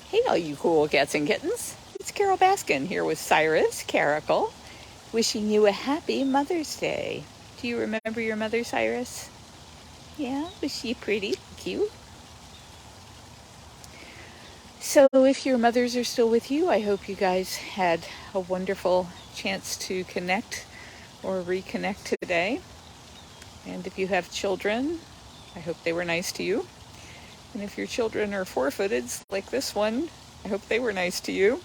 Hey, all you cool cats and kittens. It's Carole Baskin here with Cyrus, Carole, wishing you a happy Mother's Day. Do you remember your mother, Cyrus? Yeah, was she pretty? Cute? So if your mothers are still with you, I hope you guys had a wonderful chance to connect or reconnect today. And if you have children, I hope they were nice to you. And if your children are four-footed, like this one, I hope they were nice to you.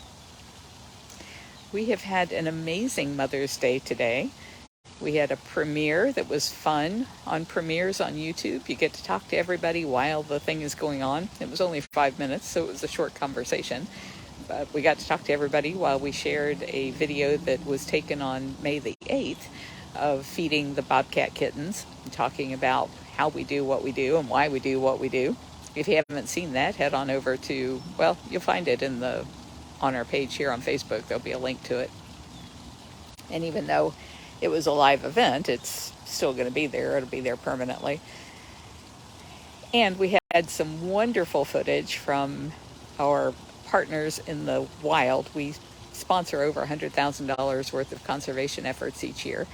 We have had an amazing Mother's Day today. We had a premiere that was fun on premieres on YouTube. You get to talk to everybody while the thing is going on. It was only 5 minutes, so it was a short conversation. But we got to talk to everybody while we shared a video that was taken on May the 8th of feeding the bobcat kittens, talking about how we do what we do and why we do what we do. If you haven't seen that, head on over to, well, you'll find it on our page here on Facebook. There'll be a link to it. And even though it was a live event, it's still going to be there. It'll be there permanently. And we had some wonderful footage from our partners in the wild. We sponsor over $100,000 worth of conservation efforts each year.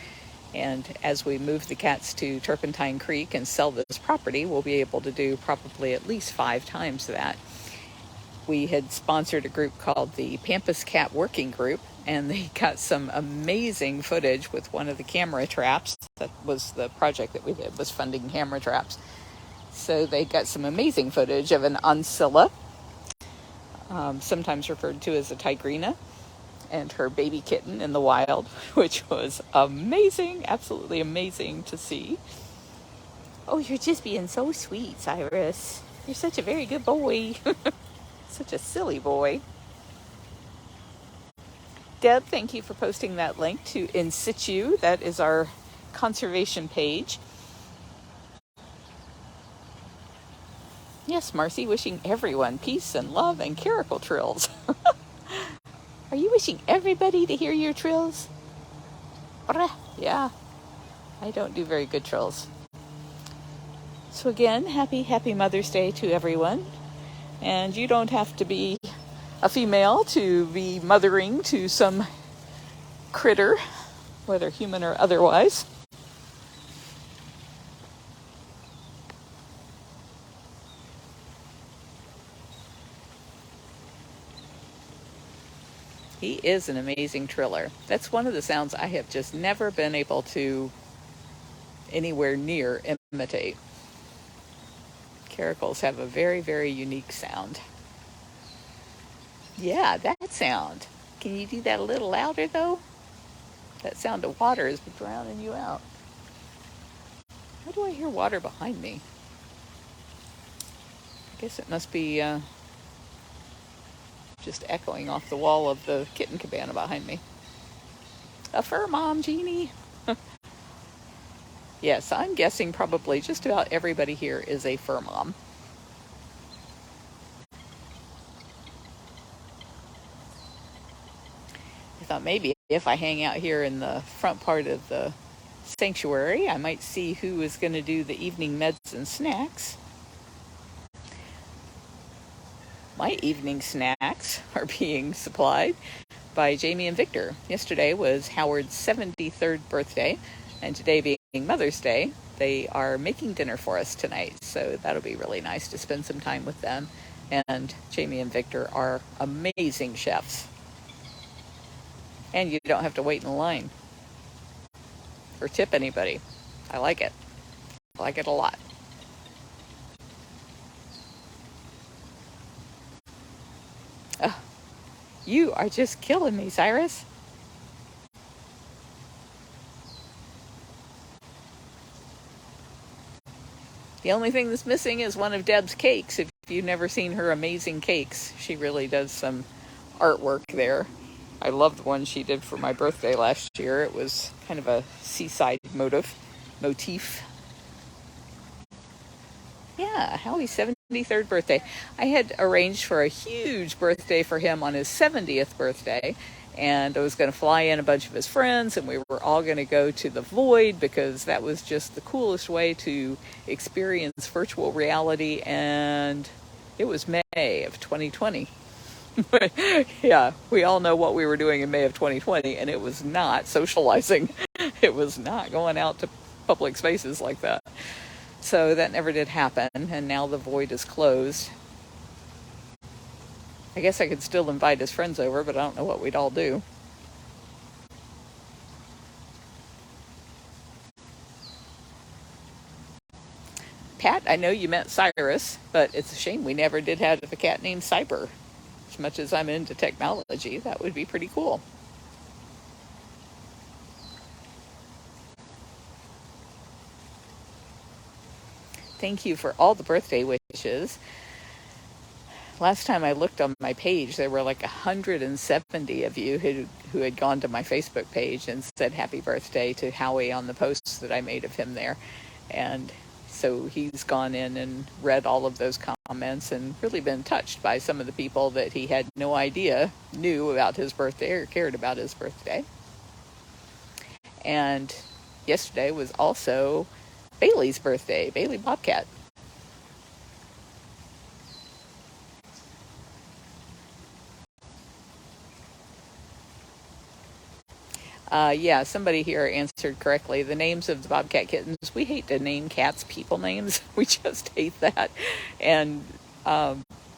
And as we move the cats to Turpentine Creek and sell this property, we'll be able to do probably at least 5 times that. We had sponsored a group called the Pampas Cat Working Group, and they got some amazing footage with one of the camera traps. That was the project that we did, was funding camera traps. So they got some amazing footage of an ancilla, sometimes referred to as a tigrina, and her baby kitten in the wild, which was amazing, absolutely amazing to see. Oh, you're just being so sweet, Cyrus. You're such a very good boy. Such a silly boy. Deb, thank you for posting that link to In Situ. That is our conservation page. Yes, Marcy, wishing everyone peace and love and Carole trills. Are you wishing everybody to hear your trills? Yeah, I don't do very good trills. So again, happy Mother's Day to everyone. And you don't have to be a female to be mothering to some critter, whether human or otherwise. He is an amazing triller. That's one of the sounds I have just never been able to anywhere near imitate. Caracoles have a very, very unique sound. Yeah, that sound. Can you do that a little louder, though? That sound of water is drowning you out. How do I hear water behind me? I guess it must be just echoing off the wall of the kitten cabana behind me. A fur mom, Jeannie. Yes, I'm guessing probably just about everybody here is a fur mom. I thought maybe if I hang out here in the front part of the sanctuary, I might see who is going to do the evening meds and snacks. My evening snacks are being supplied by Jamie and Victor. Yesterday was Howard's 73rd birthday, and today being Mother's Day, they are making dinner for us tonight. So that'll be really nice to spend some time with them. And Jamie and Victor are amazing chefs. And you don't have to wait in line or tip anybody. I like it. I like it a lot. Oh, you are just killing me, Cyrus. The only thing that's missing is one of Deb's cakes. If you've never seen her amazing cakes, she really does some artwork there. I love the one she did for my birthday last year. It was kind of a seaside motif. Yeah, Howie's 73rd birthday. I had arranged for a huge birthday for him on his 70th birthday, and I was going to fly in a bunch of his friends, and we were all going to go to the Void because that was just the coolest way to experience virtual reality, and it was May of 2020. Yeah, we all know what we were doing in May of 2020, and it was not socializing. It was not going out to public spaces like that. So that never did happen, and now the void is closed. I guess I could still invite his friends over, but I don't know what we'd all do. Pat, I know you meant Cyrus, but it's a shame we never did have a cat named Cyber. As much as I'm into technology, that would be pretty cool. Thank you for all the birthday wishes. Last time I looked on my page, there were like 170 of you who had gone to my Facebook page and said happy birthday to Howie on the posts that I made of him there. And so he's gone in and read all of those comments and really been touched by some of the people that he had no idea knew about his birthday or cared about his birthday. And yesterday was also Bailey's birthday, Bailey Bobcat. Yeah, somebody here answered correctly. The names of the Bobcat kittens, we hate to name cats people names. We just hate that. And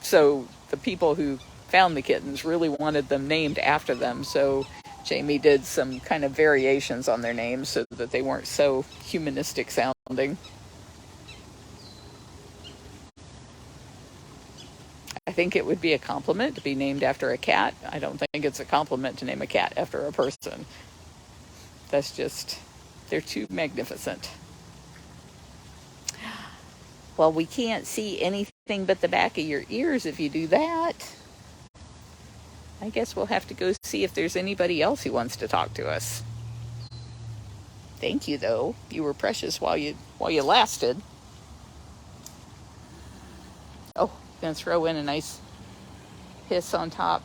so the people who found the kittens really wanted them named after them. So Jamie did some kind of variations on their names so that they weren't so humanistic sounding. I think it would be a compliment to be named after a cat. I don't think it's a compliment to name a cat after a person. That's just, they're too magnificent. Well, we can't see anything but the back of your ears if you do that. I guess we'll have to go see if there's anybody else who wants to talk to us. Thank you, though. You were precious while you lasted. Oh, gonna throw in a nice hiss on top.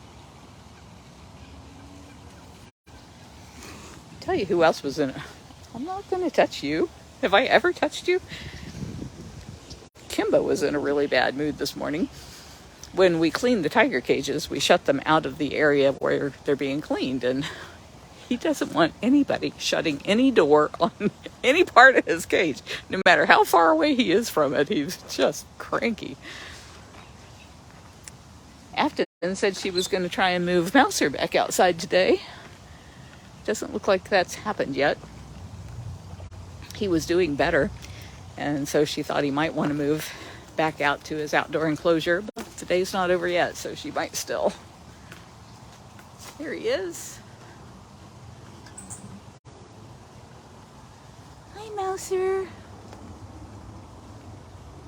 Tell you who else was in it. I'm not gonna touch you. Have I ever touched you? Kimba was in a really bad mood this morning. When we cleaned the tiger cages, we shut them out of the area where they're being cleaned, and he doesn't want anybody shutting any door on any part of his cage, no matter how far away he is from it. He's just cranky. Afton said she was going to try and move Mouser back outside today. Doesn't look like that's happened yet. He was doing better, and so she thought he might want to move back out to his outdoor enclosure, but the day's not over yet, so she might still. There he is. Hi, Mouser.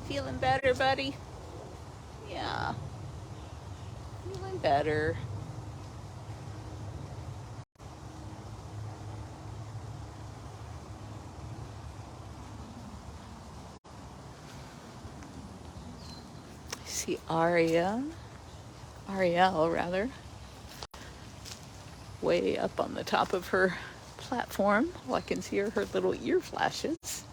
Feeling better, buddy? Yeah. Feeling better. See Ariel, way up on the top of her platform. Well, I can see her little ear flashes.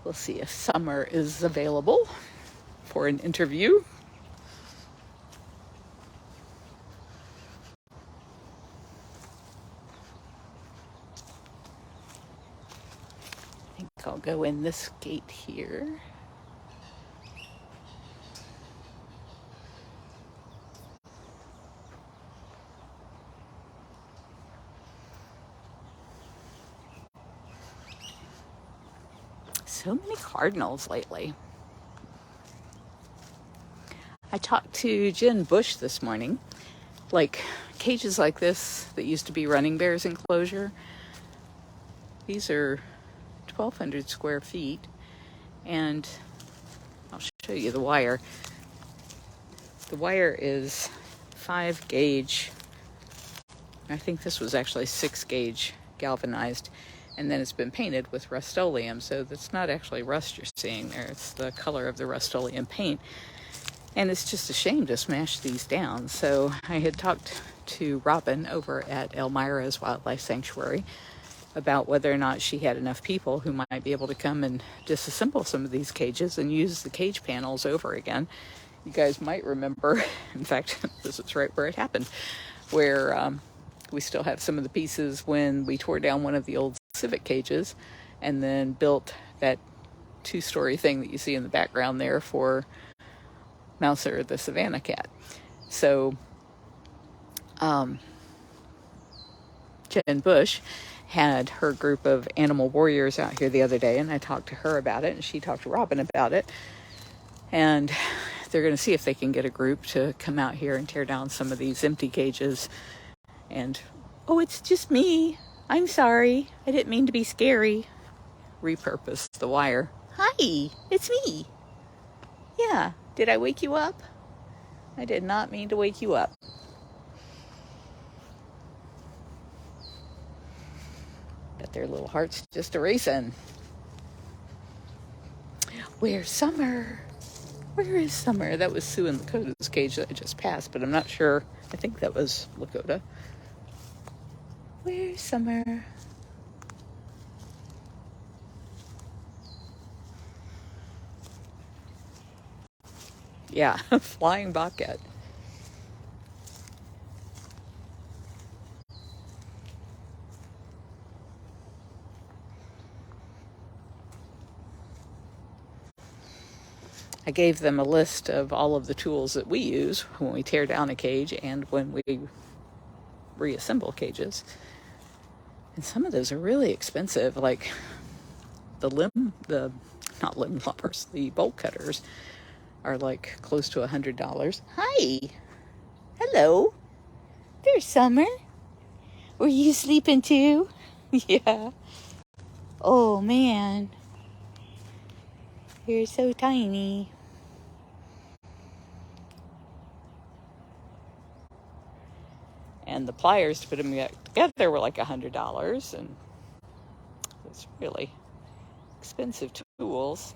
We'll see if Summer is available for an interview. I think I'll go in this gate here. So many cardinals lately. I talked to Jen Bush this morning. Like cages like this that used to be running bears enclosure. These are 1,200 square feet, and I'll show you the wire. The wire is 5 gauge. I think this was actually 6 gauge galvanized, and then it's been painted with Rust-Oleum, so that's not actually rust you're seeing there. It's the color of the Rust-Oleum paint. And it's just a shame to smash these down. So I had talked to Robin over at Elmira's Wildlife Sanctuary about whether or not she had enough people who might be able to come and disassemble some of these cages and use the cage panels over again. You guys might remember, in fact, this is right where it happened, where we still have some of the pieces when we tore down one of the old civet cages and then built that two-story thing that you see in the background there for Mouser, the Savannah cat. So Jen Bush had her group of animal warriors out here the other day, and I talked to her about it, and she talked to Robin about it. And they're going to see if they can get a group to come out here and tear down some of these empty cages. And, oh, it's just me. I'm sorry. I didn't mean to be scary. Repurpose the wire. Hi, it's me. Yeah, did I wake you up? I did not mean to wake you up. But their little hearts just a-racing. Where's Summer? Where is Summer? That was Sue and Lakota's cage that I just passed, but I'm not sure. I think that was Lakota. Where's Summer? Yeah, flying bobcat. I gave them a list of all of the tools that we use when we tear down a cage and when we reassemble cages. And some of those are really expensive, like the not limb loppers, the bolt cutters are like close to $100. Hi. Hello. There's Summer. Were you sleeping too? Yeah. Oh man. You're so tiny. And the pliers to put them together were like $100, and it's really expensive tools.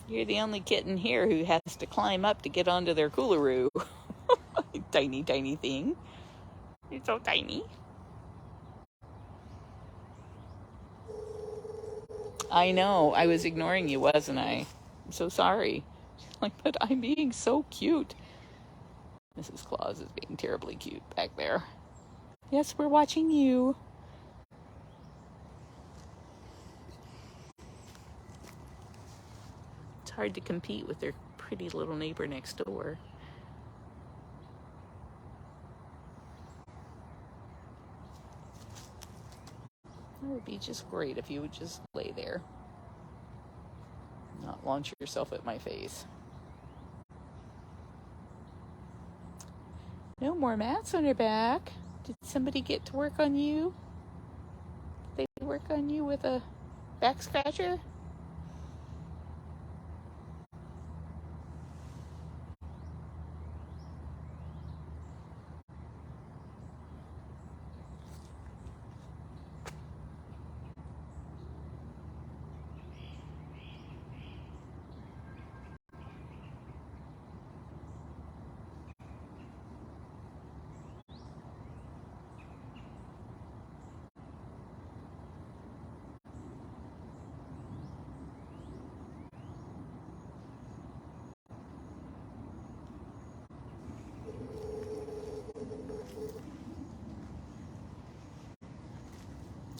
You're the only kitten here who has to climb up to get onto their coolaroo. Tiny, tiny thing. You're so tiny. I know. I was ignoring you, wasn't I? I'm so sorry. Like, but I'm being so cute. Mrs. Claus is being terribly cute back there. Yes, we're watching you. It's hard to compete with their pretty little neighbor next door. It would be just great if you would just lay there. Not launch yourself at my face. No more mats on her back. Did somebody get to work on you? Did they work on you with a back scratcher?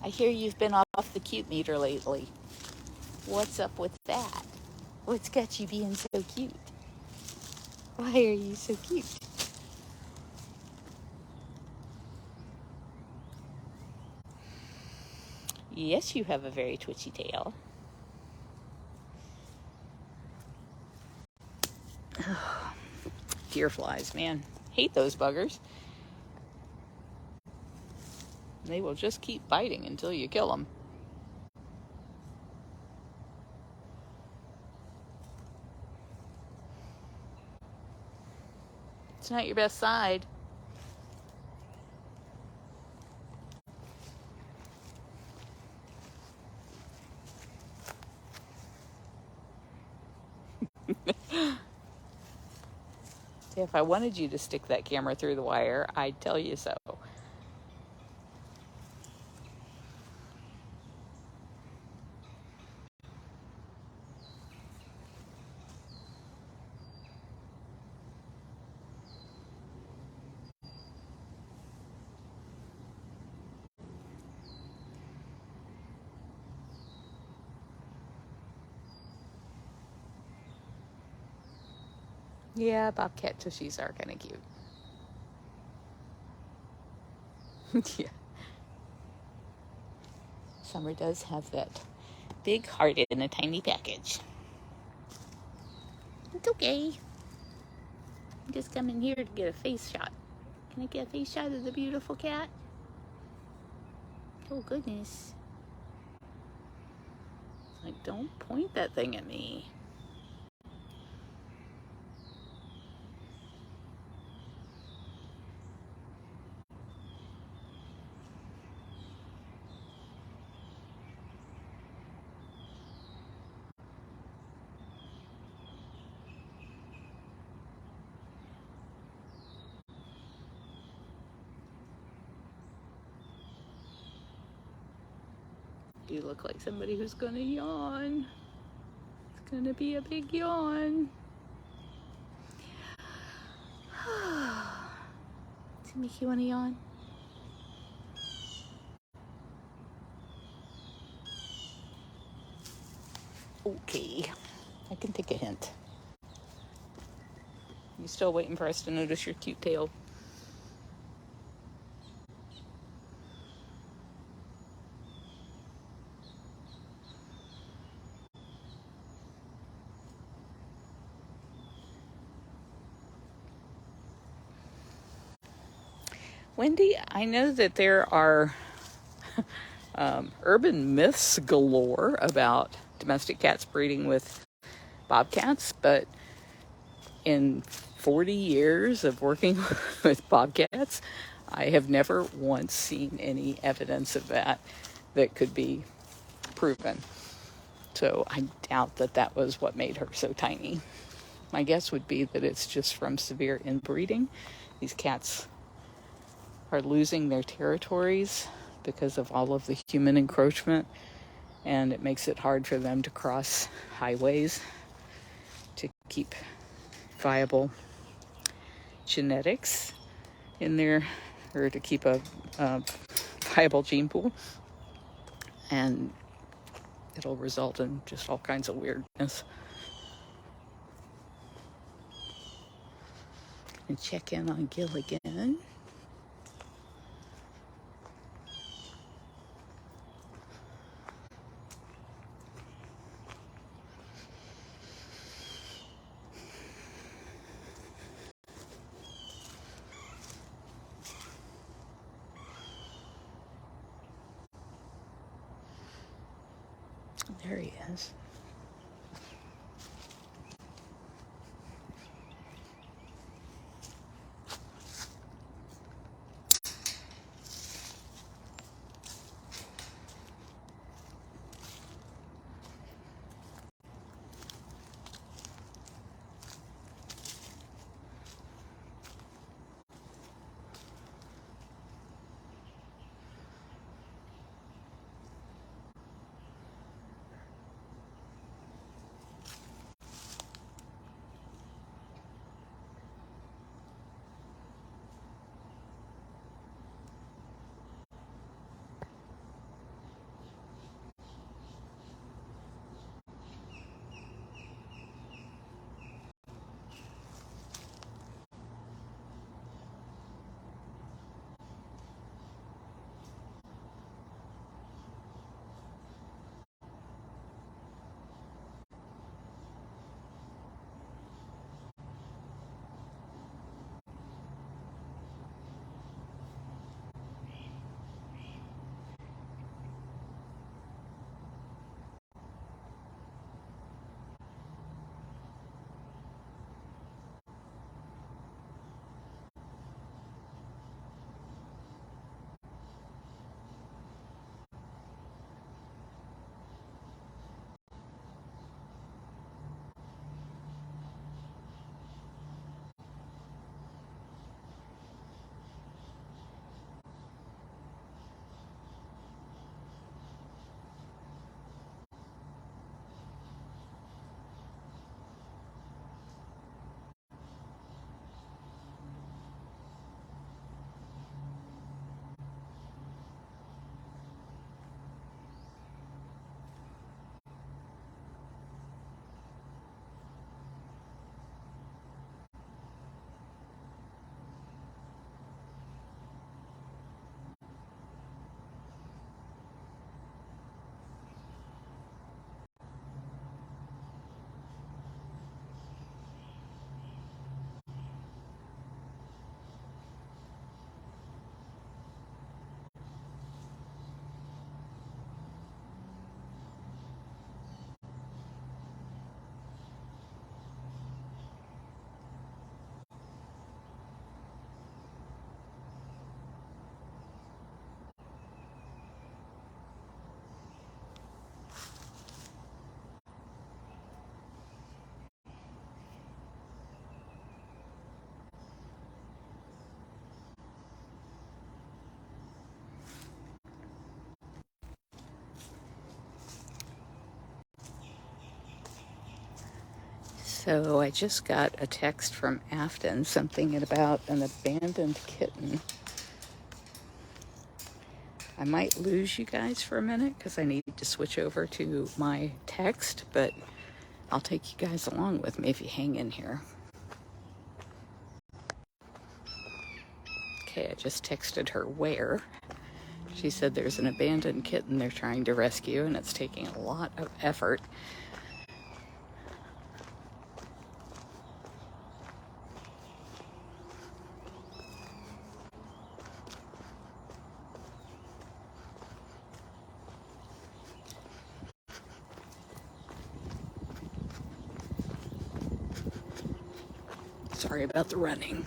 I hear you've been off the cute meter lately. What's up with that? What's got you being so cute? Why are you so cute? Yes, you have a very twitchy tail. Deer flies, man. Hate those buggers. They will just keep biting until you kill them. It's not your best side. If I wanted you to stick that camera through the wire, I'd tell you so. Yeah, bobcat tushies are kind of cute. Yeah. Summer does have that big heart in a tiny package. It's okay. I'm just coming here to get a face shot. Can I get a face shot of the beautiful cat? Oh, goodness. Like, don't point that thing at me. You look like somebody who's gonna yawn. It's gonna be a big yawn. Does it make you wanna yawn? Okay, I can take a hint. You still waiting for us to notice your cute tail? Wendy, I know that there are urban myths galore about domestic cats breeding with bobcats, but in 40 years of working with bobcats, I have never once seen any evidence of that could be proven. So I doubt that that was what made her so tiny. My guess would be that it's just from severe inbreeding. These cats are losing their territories because of all of the human encroachment, and it makes it hard for them to cross highways to keep viable genetics in there, or to keep a viable gene pool, and it'll result in just all kinds of weirdness. And check in on Gil again. There he is. So I just got a text from Afton, something about an abandoned kitten. I might lose you guys for a minute because I need to switch over to my text, but I'll take you guys along with me if you hang in here. Okay, I just texted her where. She said there's an abandoned kitten they're trying to rescue, and it's taking a lot of effort. Sorry about the running.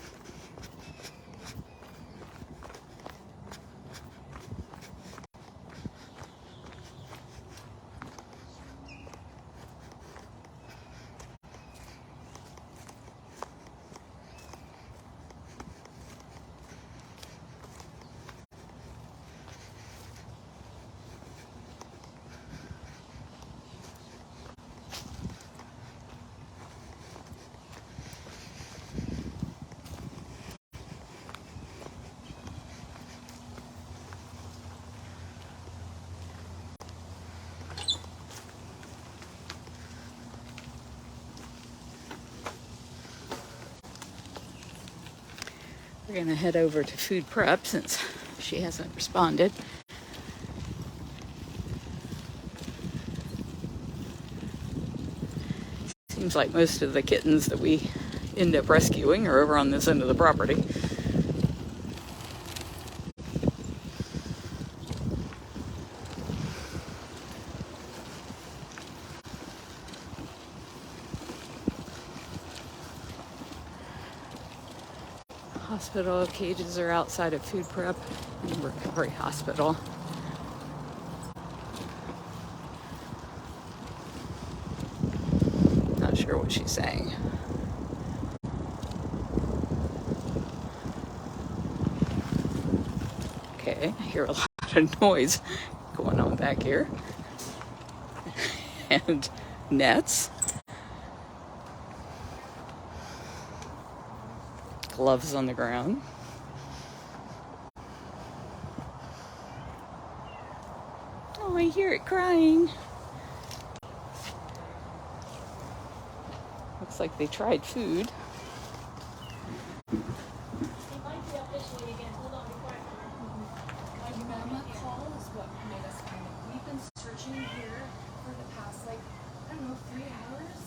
We're gonna head over to food prep since she hasn't responded. Seems like most of the kittens that we end up rescuing are over on this end of the property. Hospital cages are outside of food prep and recovery hospital. Not sure what she's saying. Okay, I hear a lot of noise going on back here. And nets. Gloves on the ground. Oh, I hear it crying. Looks like they tried food. They might be up this way again. Hold on, before I come. My mama call is what made us find it. We've been searching here for the past, like, I don't know, 3 hours.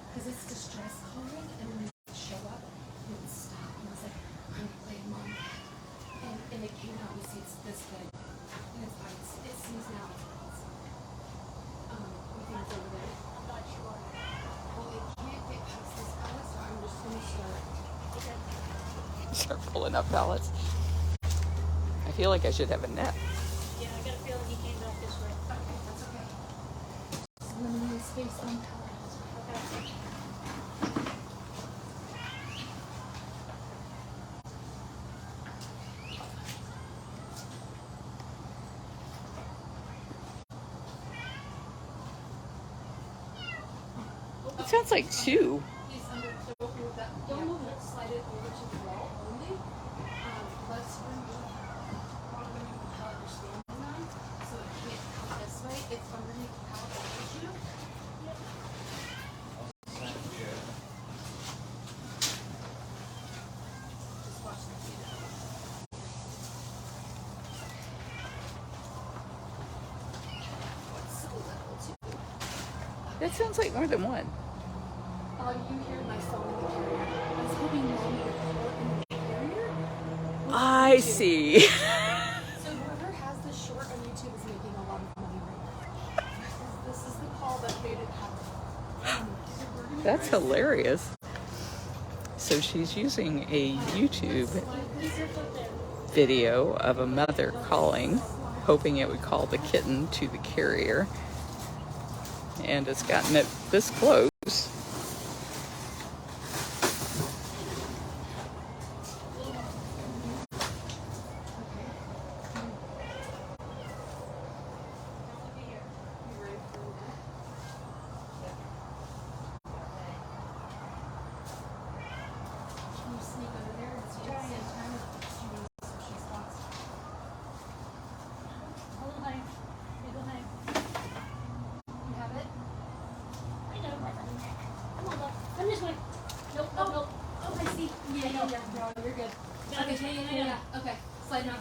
Because it's distress calling, and when we show up, it would stop. And I was like, I'm playing mom. And it came out, we see it's this big. And it's bites. It seems now it's bites. We think it's over there. I'm not sure. Well, it can't get past this pallet, so I'm just going to start. Start pulling up pallets. I feel like I should have a net. Yeah, I got a feeling he came back this way. Okay, that's okay. Just limiting space on pallets. Okay. It sounds like 2. He's under, so remove that. Don't move it. Slide it over to the wall only. Let's remove the pallet you're standing on, so it can't come this way. It's underneath the pallet behind you. Yep. Just watch the feet. It's so little too. That sounds like more than one. You hear my phone in the carrier. I was hoping mom would report in the carrier. I see. So whoever has this short on YouTube is making a lot of money right now. This is the call that made it happen. That's hilarious. So she's using a YouTube video of a mother calling, hoping it would call the kitten to the carrier. And it's gotten it this close. You're good. Okay, yeah. Okay, slide down.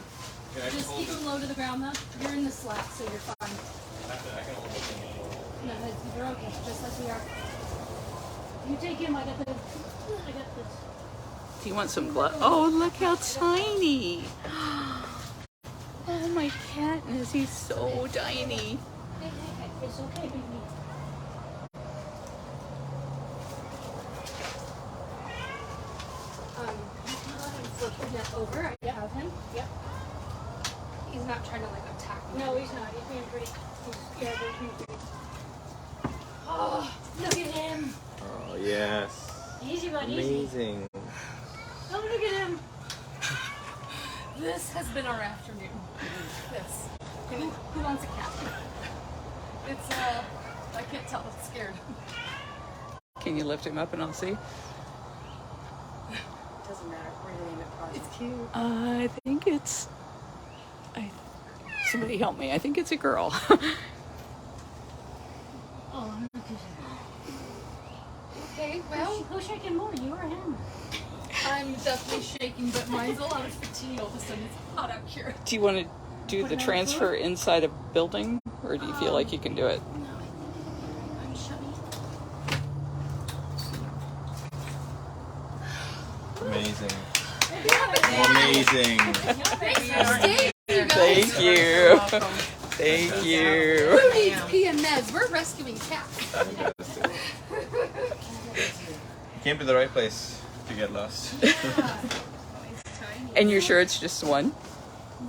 Just keep them low to the ground though. You're in the slap, so you're fine. I can hold this. No, you're okay, just like we are. You take him, I got this. Do you want some gloves? Oh, look how tiny. Oh, my Katniss, he's so tiny. Hey, it's okay, baby. You can go ahead and flip the net over. I have him. Yep. He's not trying to like attack me. No, he's not. He's being pretty. He's being pretty. Oh, look at him. Oh, yes. Easy, bud, Amazing. Oh, look at him. This has been our afternoon. This. Who wants a cat? It's, I can't tell. It's scared. Can you lift him up and I'll see? Doesn't matter. We're going to name it Project. It's cute. I think it's... somebody help me. I think it's a girl. Oh, look at him. Okay, well... Who's shaking more, you or him? I'm definitely shaking, but mine's a lot of fatigue. All of a sudden, it's hot out here. Do you want to do the transfer inside a building? Or do you feel like you can do it? No, I'm chubby. Amazing. Amazing. Thank you. Thank you. Who needs PMS? We're rescuing cats. You came to the right place to get lost. And you're sure it's just one?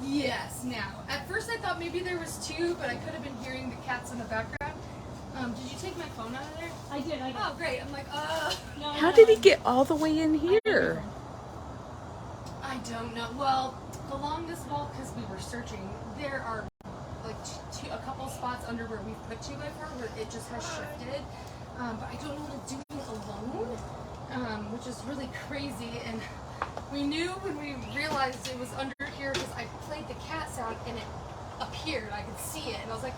Yes, now. At first I thought maybe there was two, but I could have been hearing the cats in the background. Did you take my phone out of there? I did. Oh, great. I'm like, no. How did he get all the way in here? I don't know. Well, along this wall, because we were searching, there are like a couple spots under where we've put 2x4 where it just has shifted. But I don't know how to do it alone, which is really crazy. And we knew when we realized it was under here because I played the cat sound and it appeared. I could see it, and I was like,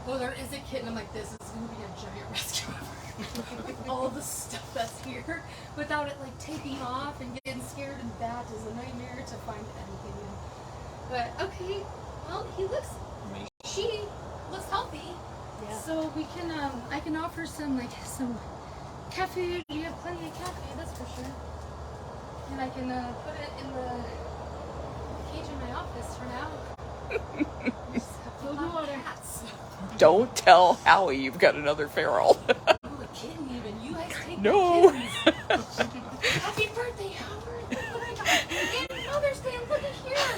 "Oh, there is a kitten." I'm like, "This is gonna be a giant rescue effort." All the stuff that's here, without it like taking off and getting scared, and that is a nightmare to find anything in. But okay, well, she looks healthy. Yeah. So we can, I can offer some cat food. We have plenty of cat food, that's for sure. And I can put it in the cage in my office for now. Cats. Don't tell Howie you've got another feral. Oh, a kitten even. You guys take No. Happy birthday, Howard. Look what I got. And Mother's Day, look at here.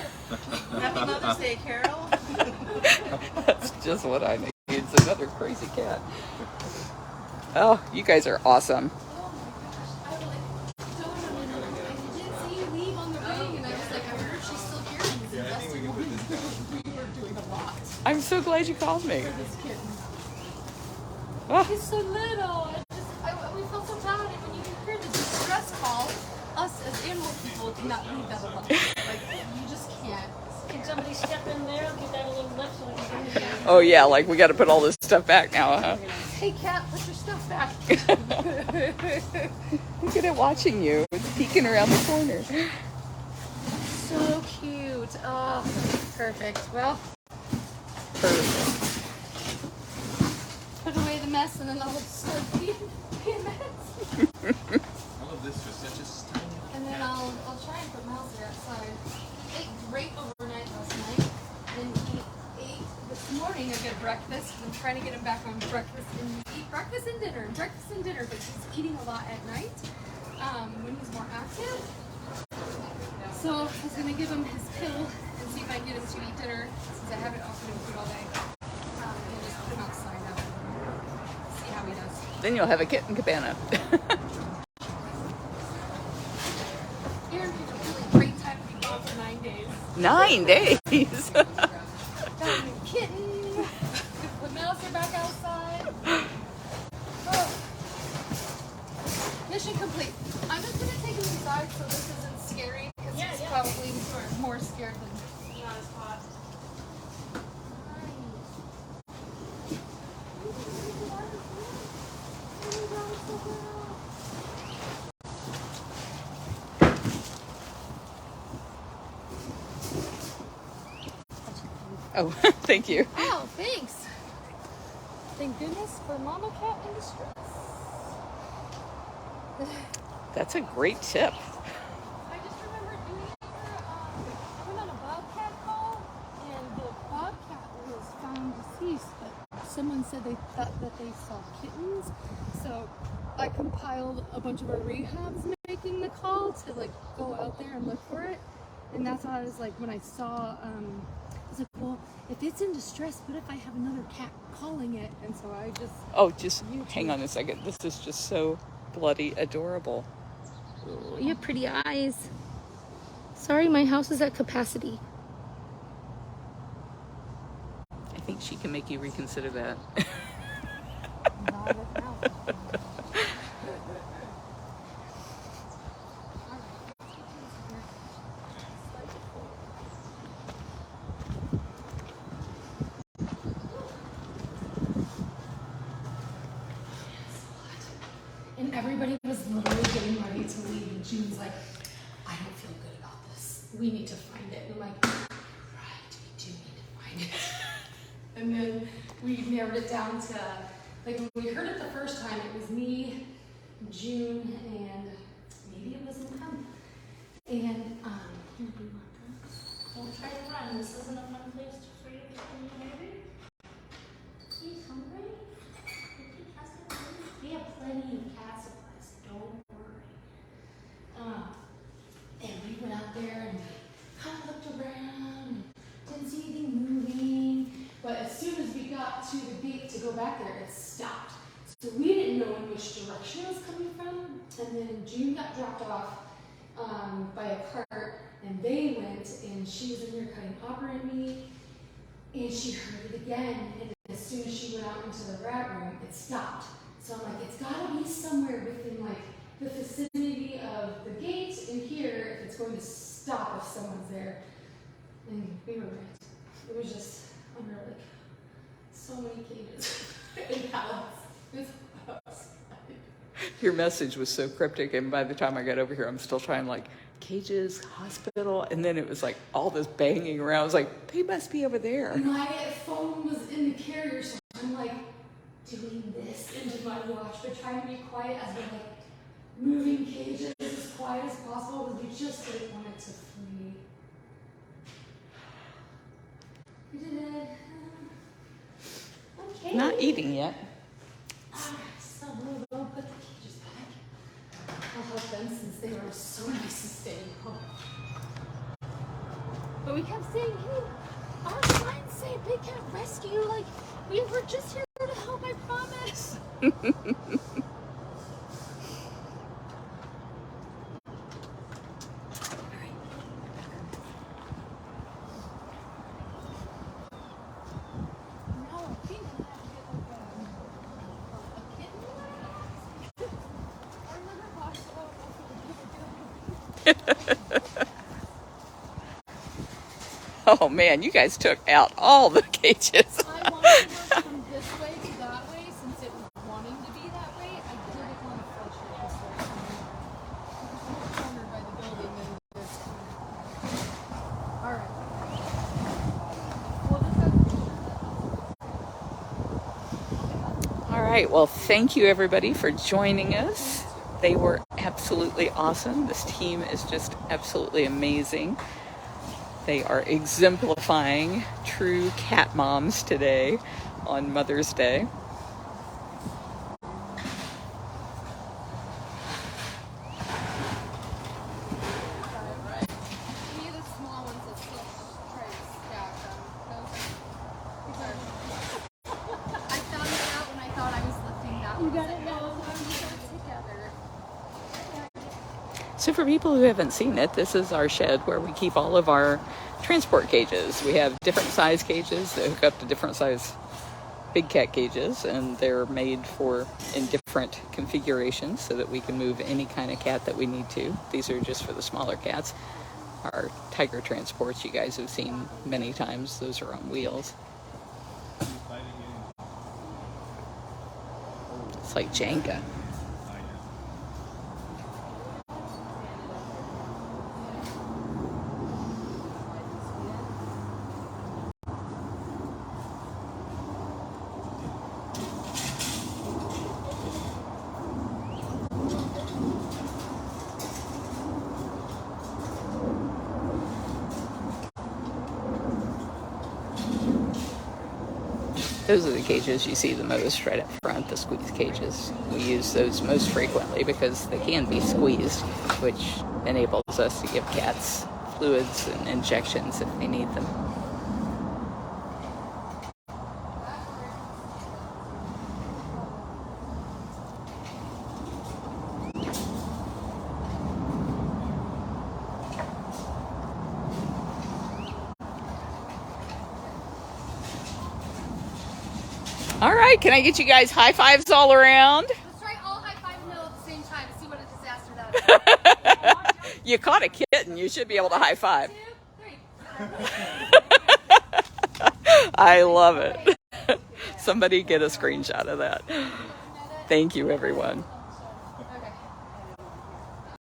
Happy Mother's Day, Carole. That's just what I need. It's another crazy cat. Oh, you guys are awesome. Oh my gosh. I didn't see you leave on the ring, and I was like, I wonder if she's still here. Yeah, I think we can put this down. We were doing a lot I'm so glad you called me. for this kitten. Oh, He's so little. We felt so bad. And when you can hear the distress call, us as animal people cannot leave that alone. Like, you just can't. Can somebody step in there and give that a little lift so I can bring it down? oh yeah, like we got to put all this stuff back now, huh? Hey, cat, put your stuff back. Look at it watching you. It's peeking around the corner. So cute. Oh, perfect. Well, Perfect. put away the mess and then I'll start feeding PMS. All of this was such a stunning. And then I'll try and put Mouser outside. He ate great overnight last night. And he ate this morning a good breakfast. I'm trying to get him back on breakfast and eat breakfast and dinner. But he's eating a lot at night when he's more active. So I was going to give him his pill and see if I can get him to eat dinner since I haven't offered him food all day. And just put him outside now. See how he does. Then you'll have a kitten cabana. Aaron picked a really great time to be gone for 9 days. 9 days. Got a new kitten. Put Mouser back outside. Oh. Mission complete. I'm just going to take him inside so this isn't scary because he's probably more scared than Not as hot. Oh, thank you. Oh, thanks. Thank goodness for Mama Cat in distress. That's a great tip. I just remember doing it for, I went on a bobcat call, and the bobcat was found deceased, but someone said they thought that they saw kittens, so I compiled a bunch of our rehabs making the call to like go out there and look for it, and that's why I was like, when I saw, I was like, well, if it's in distress, what if I have another cat calling it? And so I just... Oh, just hang on a second. This is just so bloody adorable. Oh, you have pretty eyes. Sorry, my house is at capacity. I think she can make you reconsider that. Not at now. And everybody was literally getting ready to leave, and June's like, I don't feel good about this. We need to find it. And I'm like, right, we do need to find it. And then we narrowed it down to, like, when we heard it the first time, it was me, June, and maybe it was Mohammed. And, Don't try to run. This isn't a fun place for you to get hungry. He's hungry. We have plenty of cat supplies. Don't worry. and we went out there and we kind of looked around and didn't see anything moving. But as soon as we got to the gate to go back there, it stopped. So we didn't know in which direction it was coming from. And then June got dropped off by a cart, and they went, and she was in there cutting operant meat, and she heard it again. And as soon as she went out into the rat room, it stopped. So I'm like, it's gotta be somewhere within like the vicinity of the gate and here if it's going to stop if someone's there. And we were right. It was just under like so many cages and pallets. It's outside. Your message was so cryptic, and by the time I got over here, I'm still trying like cages, hospital, and then it was like all this banging around. I was like, they must be over there. My phone was in the carrier, so I'm like doing this into my watch, but trying to be quiet as we're like moving cages as quiet as possible because we just didn't want it to flee. We did it. Okay. Not eating yet. So we'll put the cages back. I'll help them since they were so nice to stay home. But we kept saying, hey, our signs say big cat rescue. Like, we were just here to help, I promise. Oh man, you guys took out all the cages. I wanted to work from this way to that way since it was wanting to be that way. I didn't want to flush it this way. It's cornered by the building and this corner. Alright. All right, well, thank you everybody for joining us. They were absolutely awesome. This team is just absolutely amazing. They are exemplifying true cat moms today on Mother's Day. So for people who haven't seen it, this is our shed where we keep all of our transport cages. We have different size cages that hook up to different size big cat cages, and they're made for in different configurations so that we can move any kind of cat that we need to. These are just for the smaller cats. Our tiger transports you guys have seen many times. Those are on wheels. It's like Jenga. Those are the cages you see the most right up front, the squeeze cages. We use those most frequently because they can be squeezed, which enables us to give cats fluids and injections if they need them. All right, can I get you guys high fives all around? Let's try all high five and at the same time to see what a disaster that is. You caught a kitten. You should be able to high five. 2, 3. I love it. Somebody get a screenshot of that. Thank you, everyone.